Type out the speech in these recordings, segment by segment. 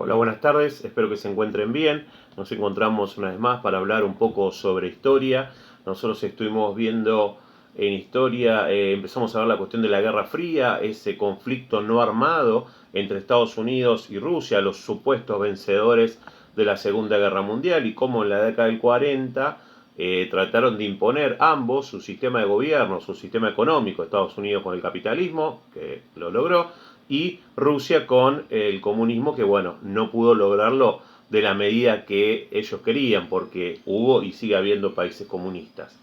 Hola, buenas tardes, espero que se encuentren bien. Nos encontramos una vez más para hablar un poco sobre historia. Nosotros estuvimos viendo en historia, empezamos a ver la cuestión de la Guerra Fría, ese conflicto no armado entre Estados Unidos y Rusia, los supuestos vencedores de la Segunda Guerra Mundial, y cómo en la década del 40 trataron de imponer ambos su sistema de gobierno, su sistema económico, Estados Unidos con el capitalismo, que lo logró, y Rusia con el comunismo, que bueno, no pudo lograrlo de la medida que ellos querían, porque hubo y sigue habiendo países comunistas.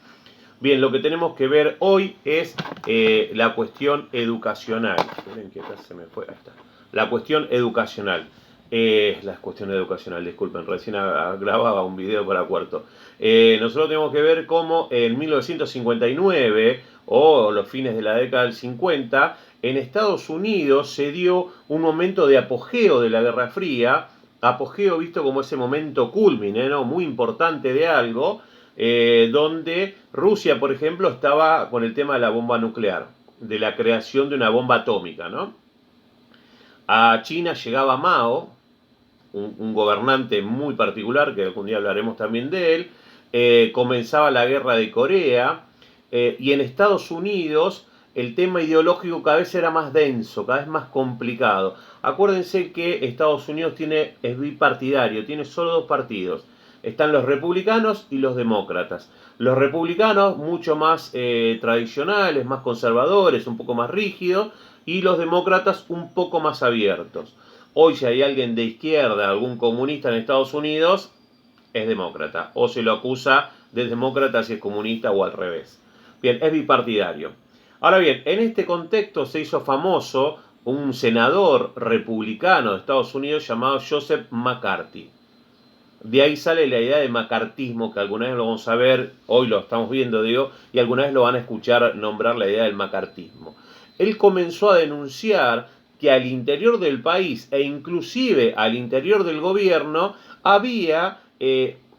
Bien, lo que tenemos que ver hoy es la cuestión educacional. Miren que acá se me fue. Ahí está. La cuestión educacional. La cuestión educacional, disculpen, recién grababa un video para cuarto. Nosotros tenemos que ver cómo en 1959 o los fines de la década del 50, en Estados Unidos se dio un momento de apogeo de la Guerra Fría, apogeo visto como ese momento culmine, ¿no? Muy importante de algo, donde Rusia, por ejemplo, estaba con el tema de la bomba nuclear, de la creación de una bomba atómica, ¿no? A China llegaba Mao, un gobernante muy particular, que algún día hablaremos también de él, comenzaba la guerra de Corea, y en Estados Unidos el tema ideológico cada vez era más denso, cada vez más complicado. Acuérdense que Estados Unidos es bipartidario, tiene solo dos partidos. Están los republicanos y los demócratas. Los republicanos mucho más tradicionales, más conservadores, un poco más rígidos, y los demócratas un poco más abiertos. Hoy si hay alguien de izquierda, algún comunista en Estados Unidos, es demócrata. O se lo acusa de demócrata si es comunista o al revés. Bien, es bipartidario. Ahora bien, en este contexto se hizo famoso un senador republicano de Estados Unidos llamado Joseph McCarthy. De ahí sale la idea de macartismo, que alguna vez lo vamos a ver, hoy lo estamos viendo, digo, y alguna vez lo van a escuchar nombrar la idea del macartismo. Él comenzó a denunciar que al interior del país e inclusive al interior del gobierno había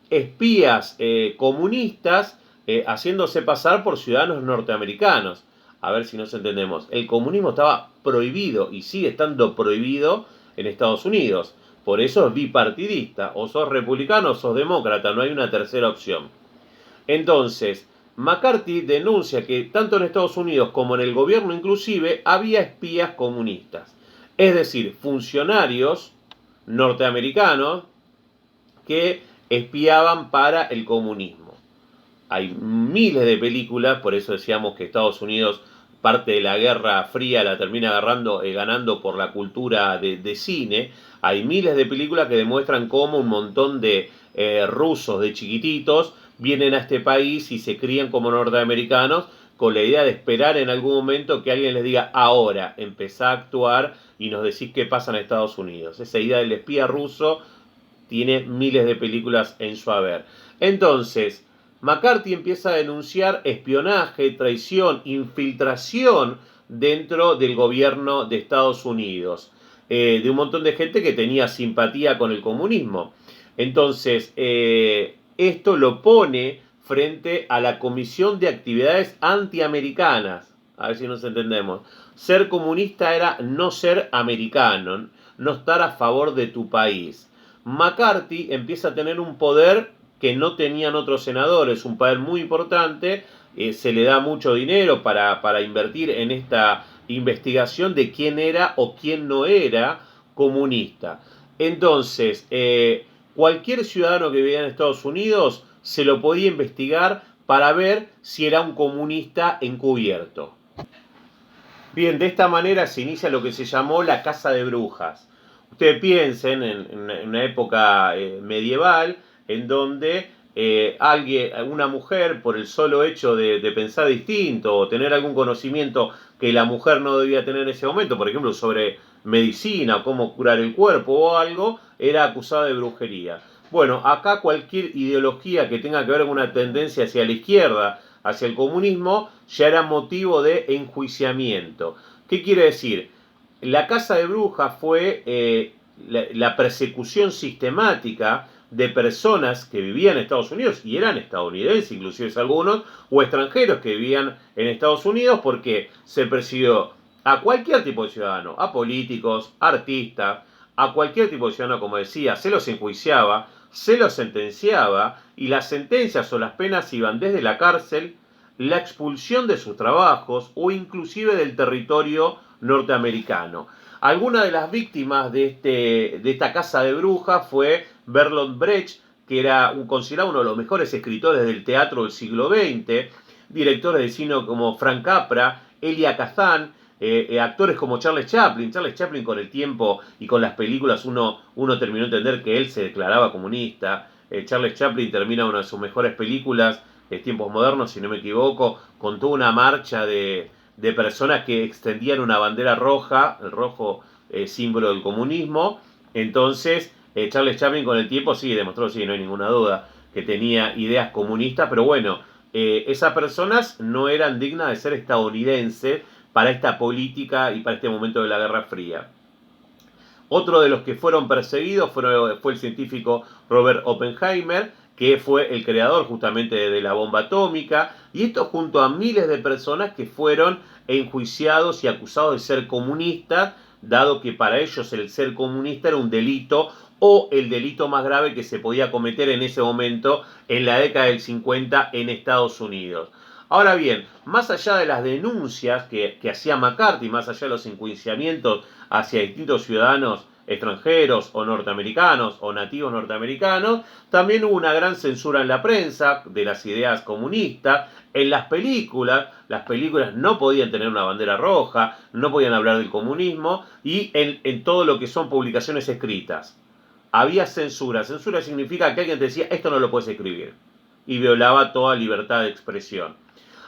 espías comunistas haciéndose pasar por ciudadanos norteamericanos. A ver si nos entendemos. El comunismo estaba prohibido y sigue estando prohibido en Estados Unidos. Por eso es bipartidista. O sos republicano o sos demócrata. No hay una tercera opción. Entonces, McCarthy denuncia que tanto en Estados Unidos como en el gobierno inclusive había espías comunistas. Es decir, funcionarios norteamericanos que espiaban para el comunismo. Hay miles de películas, por eso decíamos que Estados Unidos parte de la Guerra Fría la termina ganando por la cultura de cine. Hay miles de películas que demuestran cómo un montón de rusos de chiquititos vienen a este país y se crían como norteamericanos con la idea de esperar en algún momento que alguien les diga ahora, empezá a actuar y nos decís qué pasa en Estados Unidos. Esa idea del espía ruso tiene miles de películas en su haber. Entonces, McCarthy empieza a denunciar espionaje, traición, infiltración dentro del gobierno de Estados Unidos, de un montón de gente que tenía simpatía con el comunismo. Entonces, esto lo pone frente a la Comisión de Actividades Antiamericanas. A ver si nos entendemos. Ser comunista era no ser americano, no estar a favor de tu país. McCarthy empieza a tener un poder que no tenían otros senadores, un poder muy importante, se le da mucho dinero para invertir en esta investigación de quién era o quién no era comunista. Entonces, cualquier ciudadano que vivía en Estados Unidos se lo podía investigar para ver si era un comunista encubierto. Bien, de esta manera se inicia lo que se llamó la caza de brujas. Ustedes piensen en una época medieval en donde una mujer, por el solo hecho de pensar distinto o tener algún conocimiento que la mujer no debía tener en ese momento, por ejemplo, sobre medicina, cómo curar el cuerpo o algo, era acusada de brujería. Bueno, acá cualquier ideología que tenga que ver con una tendencia hacia la izquierda, hacia el comunismo, ya era motivo de enjuiciamiento. ¿Qué quiere decir? La caza de brujas fue la persecución sistemática de personas que vivían en Estados Unidos y eran estadounidenses, inclusive algunos, o extranjeros que vivían en Estados Unidos, porque se persiguió a cualquier tipo de ciudadano, a políticos, a artistas, a cualquier tipo de ciudadano, como decía, se los enjuiciaba, se los sentenciaba, y las sentencias o las penas iban desde la cárcel, la expulsión de sus trabajos o inclusive del territorio norteamericano. Alguna de las víctimas de esta casa de brujas fue Bertolt Brecht, que era considerado uno de los mejores escritores del teatro del siglo XX, directores de cine como Frank Capra, Elia Kazan, actores como Charles Chaplin. Charles Chaplin, con el tiempo y con las películas uno terminó a entender que él se declaraba comunista. Charles Chaplin termina una de sus mejores películas, Tiempos Modernos, si no me equivoco, con toda una marcha de personas que extendían una bandera roja, el rojo símbolo del comunismo. Entonces, Charles Chaplin con el tiempo sí demostró, sí, no hay ninguna duda, que tenía ideas comunistas, pero bueno, esas personas no eran dignas de ser estadounidenses para esta política y para este momento de la Guerra Fría. Otro de los que fueron perseguidos fue el científico Robert Oppenheimer, que fue el creador justamente de la bomba atómica, y esto junto a miles de personas que fueron enjuiciados y acusados de ser comunistas, dado que para ellos el ser comunista era un delito o el delito más grave que se podía cometer en ese momento, en la década del 50 en Estados Unidos. Ahora bien, más allá de las denuncias que hacía McCarthy, más allá de los enjuiciamientos hacia distintos ciudadanos extranjeros o norteamericanos o nativos norteamericanos, también hubo una gran censura en la prensa de las ideas comunistas. En las películas no podían tener una bandera roja, no podían hablar del comunismo, y en todo lo que son publicaciones escritas había censura. Censura significa que alguien te decía, esto no lo puedes escribir, y violaba toda libertad de expresión.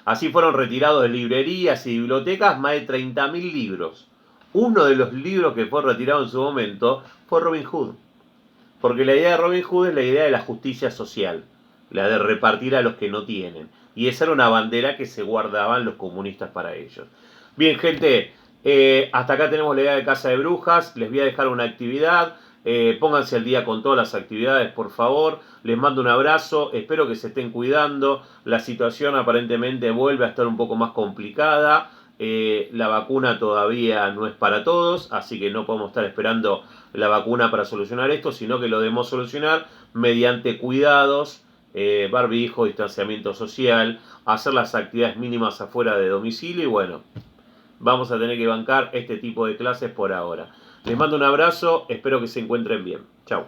Así fueron retirados de librerías y bibliotecas más de 30.000 libros. Uno de los libros que fue retirado en su momento fue Robin Hood. Porque la idea de Robin Hood es la idea de la justicia social, la de repartir a los que no tienen. Y esa era una bandera que se guardaban los comunistas para ellos. Bien, gente, hasta acá tenemos la idea de Casa de Brujas. Les voy a dejar una actividad. Pónganse al día con todas las actividades, por favor. Les mando un abrazo. Espero que se estén cuidando. La situación aparentemente vuelve a estar un poco más complicada. La vacuna todavía no es para todos, así que no podemos estar esperando la vacuna para solucionar esto, sino que lo debemos solucionar mediante cuidados, barbijo, distanciamiento social, hacer las actividades mínimas afuera de domicilio, y bueno, vamos a tener que bancar este tipo de clases por ahora. Les mando un abrazo, espero que se encuentren bien. Chau.